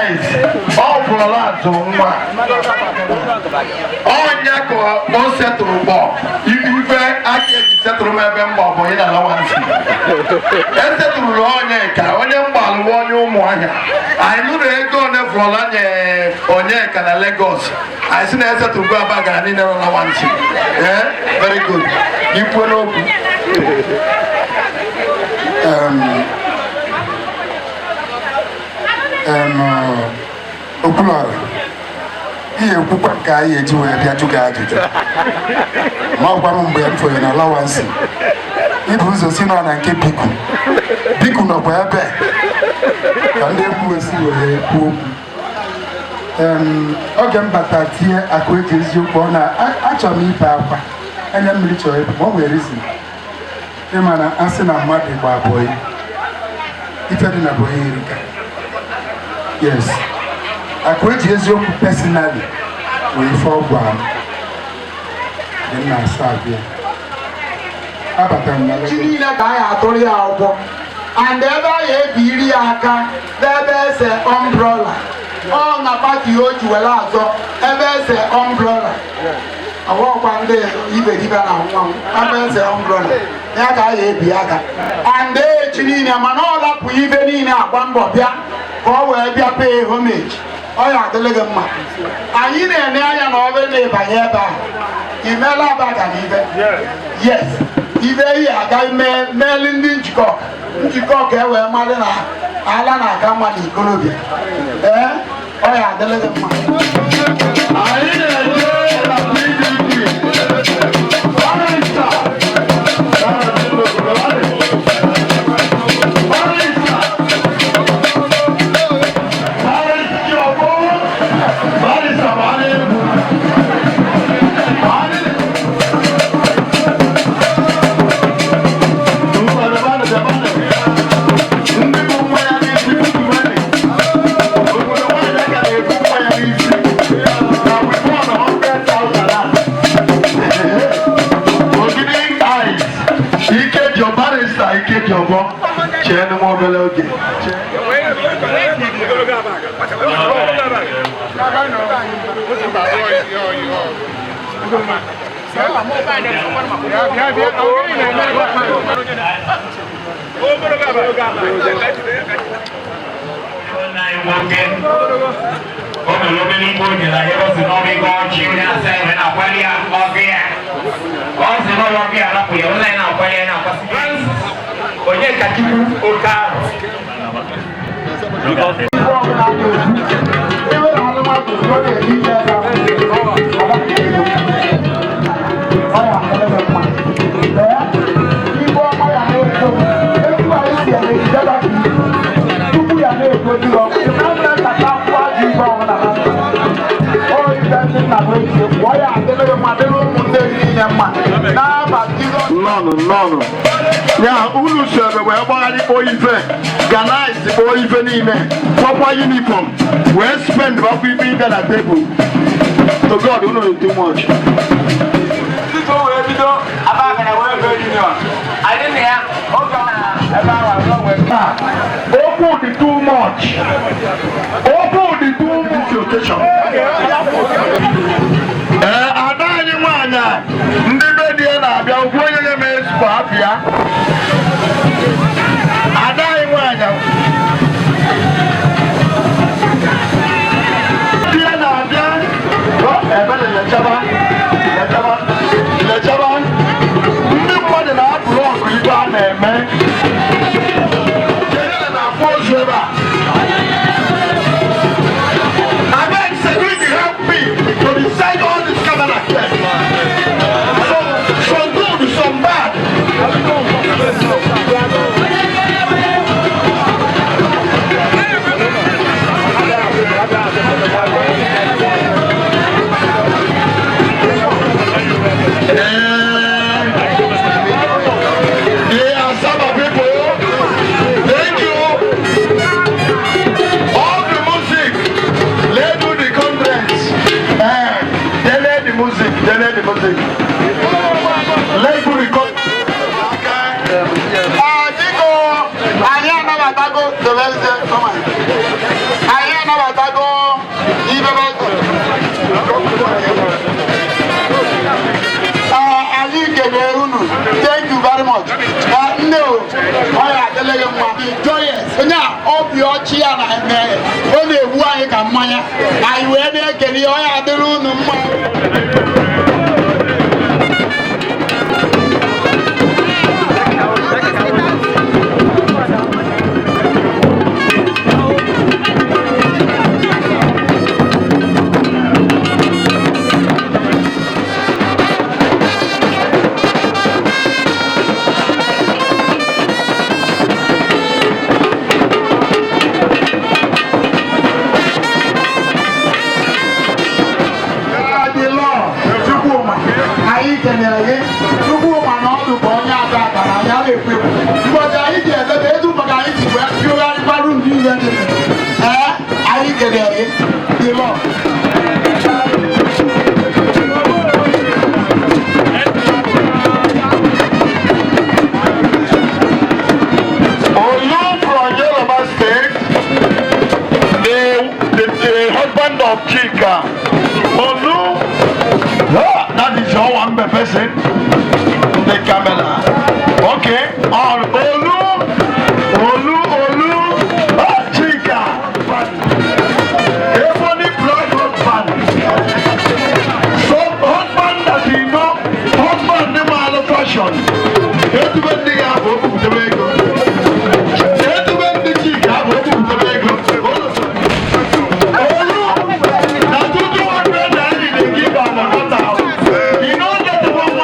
guys, all for lot to one. All Yako, no settle ball. You very actually settle my member for in allowance. And settle Roneka, on your ball, one you more. I know they go on for Lanya, Onyeka, and Lagos. I seen a settle go Abagana in allowance. Very good. You put up. Okulora, ihe okwukwe ka anyị eji wee bịa jụ gị ajụjụ ma ọgwa m mgbe m fọrọ na alawansi ibu ụzọ si nọ na nke biku nọkwa ebe ka ndị egwu esi were ekwu okwu oge m bata tie akụ eji eziokwu ọ na achọrọ m ibe akwa anya mmiri chọrọ ebu ma ọ nwere isi ịma na asị na mmadụ gba abụọ ife dị na abụọ erika. Yes. Akujieziokwu personally wee fọ gwa m. Dị na asabịa. Abatara m na Lagos. Chi niile ka anyị atụrụ ya ụgwọ. And ebe anyị ebiri ya aka n'ebe ese umbrella. Ọ na pati o ji were azọ ebe ese umbrella. Ọwọkwa ndị iberibe na nwa ebe ese umbrella. Ya ka anyị ebi aka. And chi niile mana ọ lapụ ibe niile agba mbọ bịa. Ka ọ wee bịa pay homage. Ọ ya adịlị gị mma. Anyị na-ene anya na ọ bụ na-ịbanye ebe a. Imela Abagana ibe. Yes. Ibe ihe agaghị meeli ndị njikọ ka e wee mmadụ na ala na-aga mmadụ ikolobịa. Ọ ya adịlị gị mma. Anyị na-eje na PDP. None. Yeah, unu serve where body or even Ganais or even in proper uniform. Where spend what we bring at a table. So God, you know too much. I didn't hear. Open the too much. Open the too much occasion. Adani Mana, Ndibediana, Biagoya Mes Papia. Adani Mana. Diana, Lechaban, nobody not block with one man. I beg security help. ọ na-egbu anyị ka mmanya anyị wee na-ekele ọ ya adịrị unu mma. Of Chike. Olu, that is your one person. The camera. Okay. All Olu, Chike. Everybody blood husband. So husband that you know, husband the man of fashion. Get to the have open the way go. Get to the Chike have open the way go. You know that the one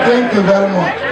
Thank you very much.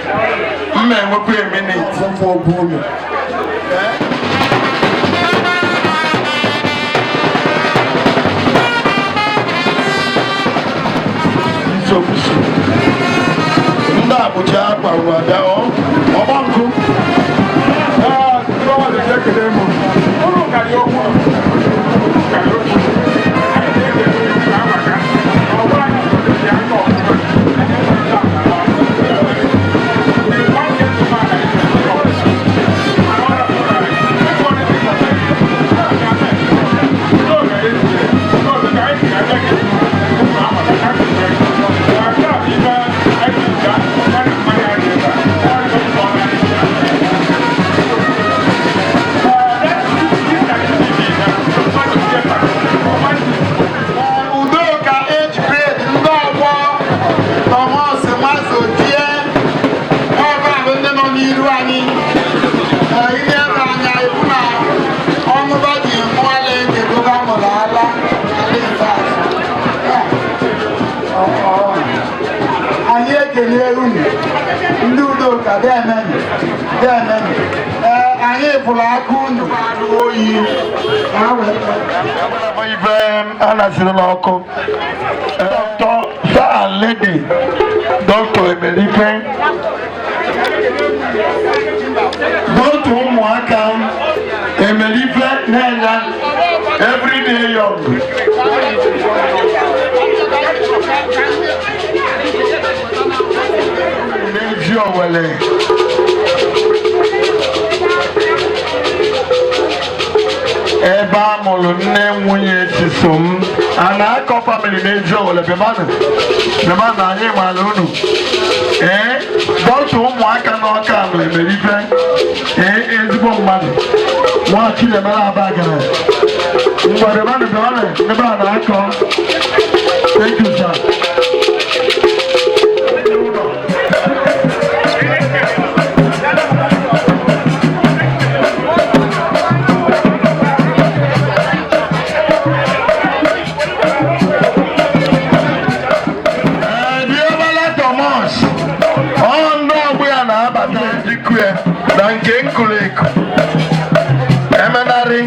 anyị bụrụ aka unu oyi ibe a nasịrị n'ọkụ Dr. Sir and Lady Dr. Emelife Dr. ụmụaka Emelife na-enye everyday young n'ezi Owere ebe a mụrụ nne nwunye Chisom a na-akọ famili n'ezi Owere bịabanụ anyị mara unu dọtụ ụmụaka n'ọka nọ Emelife ezigbo mmadụ nwa Chinemere Abagana mgbe bịabanụ ebe a na-akọ. Thank you, sir. Na nke nkuleku emenarị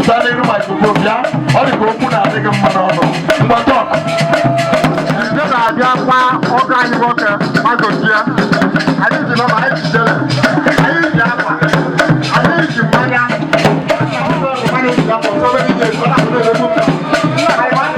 Standing in my group, yeah. All the group now take a man on. But talk. Just a Japa, all kind of worker, Nwazojie. I need to know my children. I need Japa. I need to Maya. I need Japa for so many years. I want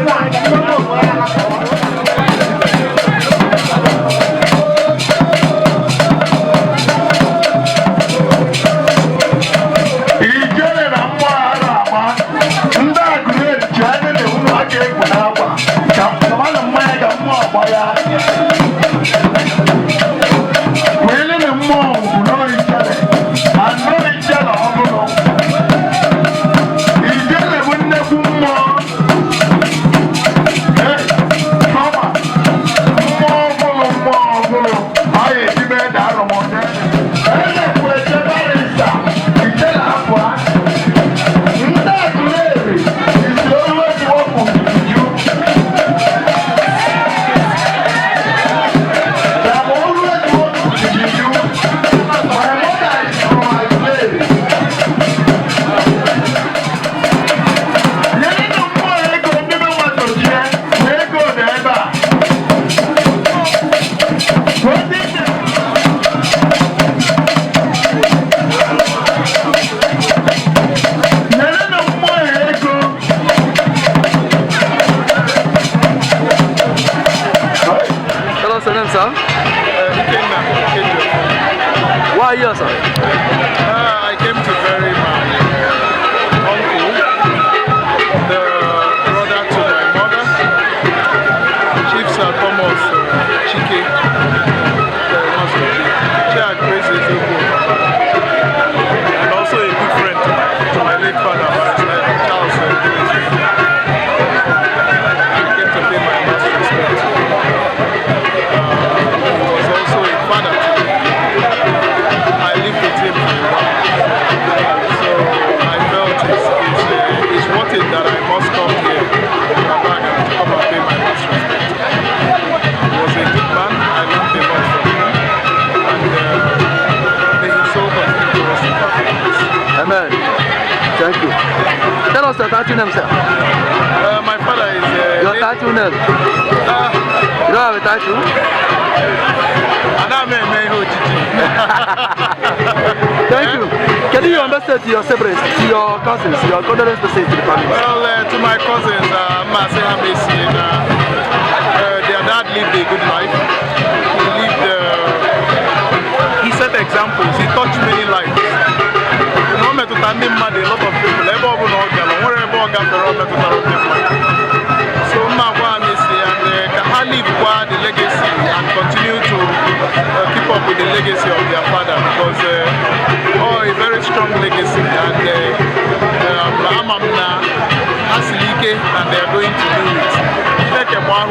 Why here, sir? I came to bury my uncle, the brother to my mother, Chief Sir Thomas Chike Nwazojie, Ichie Akujieziokwu, and also a good friend to my late father, Charles. I came to pay my last respect. He was also a father to me. I lived with him for a while. So I felt it's worth it that I must come here to Abagana to come and pay my last respect. He was a good man. I learned a lot from him. And may his soul continue to rest in peace. Amen. Thank you. Tell us your title name, sir. My father is... your title name? You don't have a title? Thank you. Can you message to your siblings, to your cousins, your condolence message to the family? Well, to my cousins, their dad lived a good life. He set examples. He touched many lives. You know, to tell him a lot of people. So, and live the legacy and continue to keep up with the legacy of their father, because a very strong legacy, and and they are going to do it. Take a one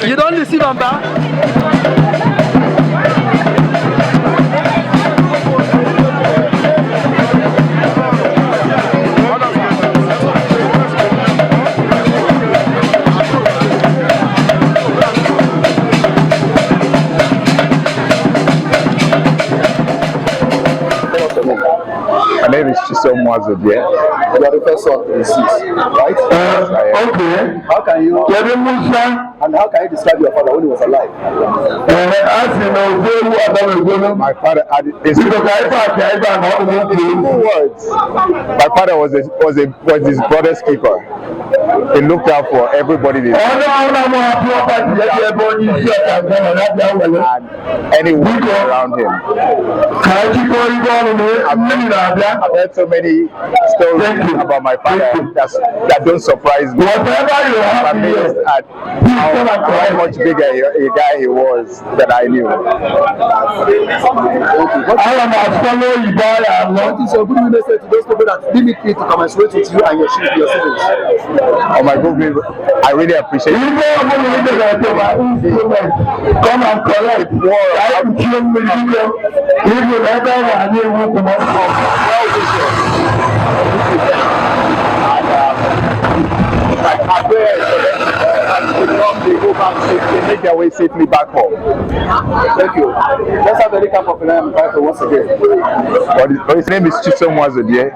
You don't receive them back? My name is Chike Nwazojie. You are the first son to deceased, right? Okay. How can you? And how can you describe your father when he was alive? My father had his simple words. My father was his brother's keeper. He looked out for everybody. And anyone around him. I've heard so many stories about my father that don't surprise me. I'm amazed at how much bigger a guy he was that I knew. What is your good message to those people that limit me to commensurate with you and your siblings? Oh my goodness, I really appreciate it. Come and collect. They go back safely, make their way safely back home. Thank you. Let's have the recap of the once again. His name is Chike Nwazojie.